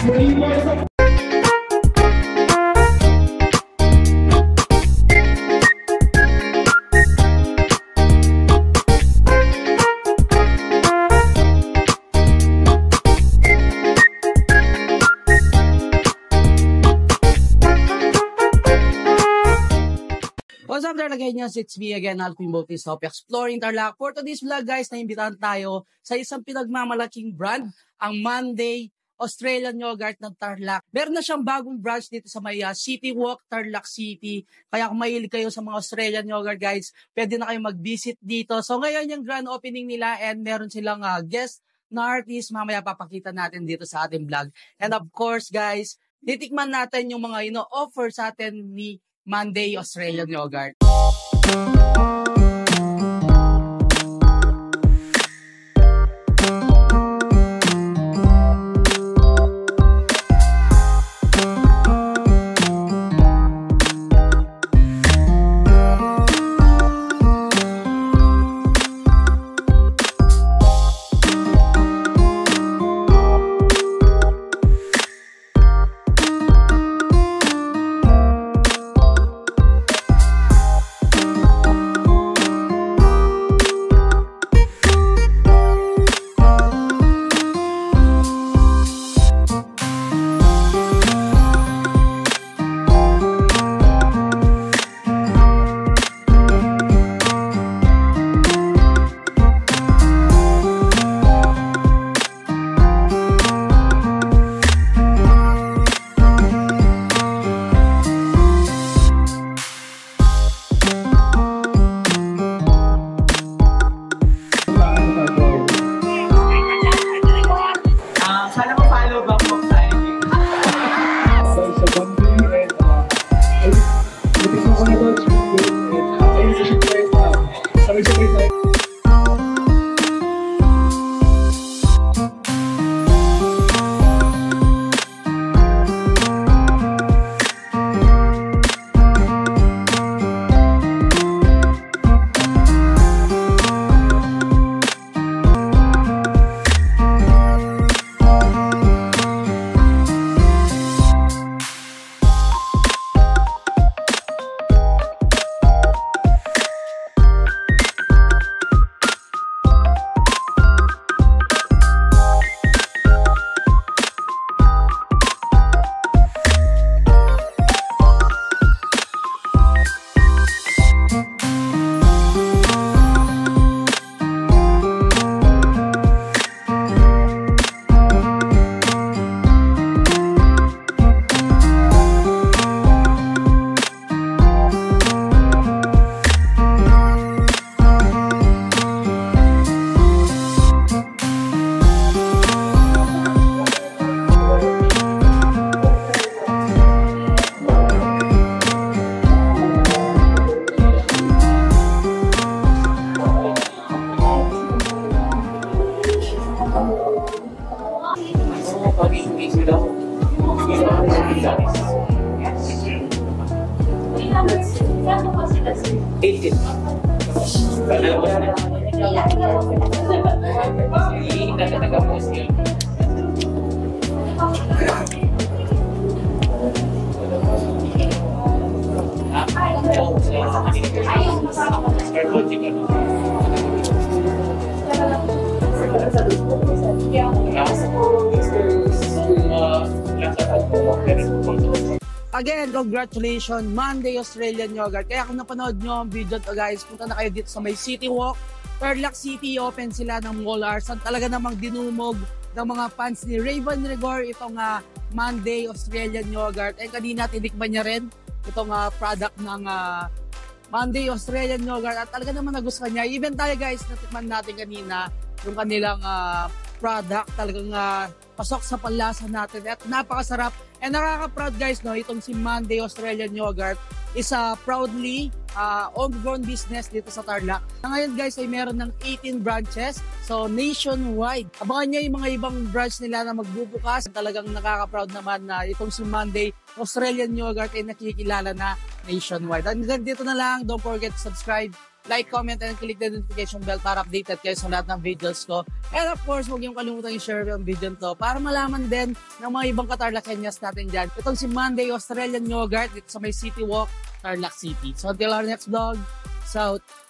What's up there, Lagaynians? It's me again, Alvin Bautista of Exploring Tarlac. For today's vlog, guys, naimbitahan tayo sa isang pinagmamalaking brand, ang Monday Australian Yogurt ng Tarlac. Meron na siyang bagong branch dito sa may City Walk, Tarlac City. Kaya kung mahilig kayo sa mga Australian Yogurt, guys, pwede na kayo mag-visit dito. So ngayon yung grand opening nila and meron silang guest na artist. Mamaya papakita natin dito sa ating vlog. And of course, guys, titikman natin yung mga offer sa atin ni Monday Australian Yogurt. Again, congratulations, Monday Australian Yogurt. Kaya kung napanood nyo ang video to, guys, punta na kayo dito sa may City Walk, Tarlac City. Open sila ng Mall Hours. Talaga namang dinumog ng mga fans ni Raven Rigor itong Monday Australian Yogurt. And kanina tinikman niya rin itong product ng Monday Australian Yogurt. At talaga naman nagustuhan niya. Even tayo, guys, natikman natin kanina yung kanilang product. Talagang pasok sa panlasa natin at napakasarap. And nakaka-proud, guys, no, itong si Monday Australian Yogurt is proudly homegrown business dito sa Tarlac. Ngayon, guys, ay meron ng 18 branches, so nationwide. Abangan nyo yung mga ibang branch nila na magbubukas. Talagang nakaka-proud naman na itong si Monday Australian Yogurt ay nakikilala na nationwide. Hanggang dito na lang. Don't forget to subscribe like, comment, and click the notification bell para updated kayo sa lahat ng videos ko. And of course, huwag niyong kalimutan i-share yung video to para malaman din ng mga ibang Katarlakenyas natin dyan. Itong si Monday Australian Yogurt dito sa may City Walk, Tarlac City. So until our next vlog, South.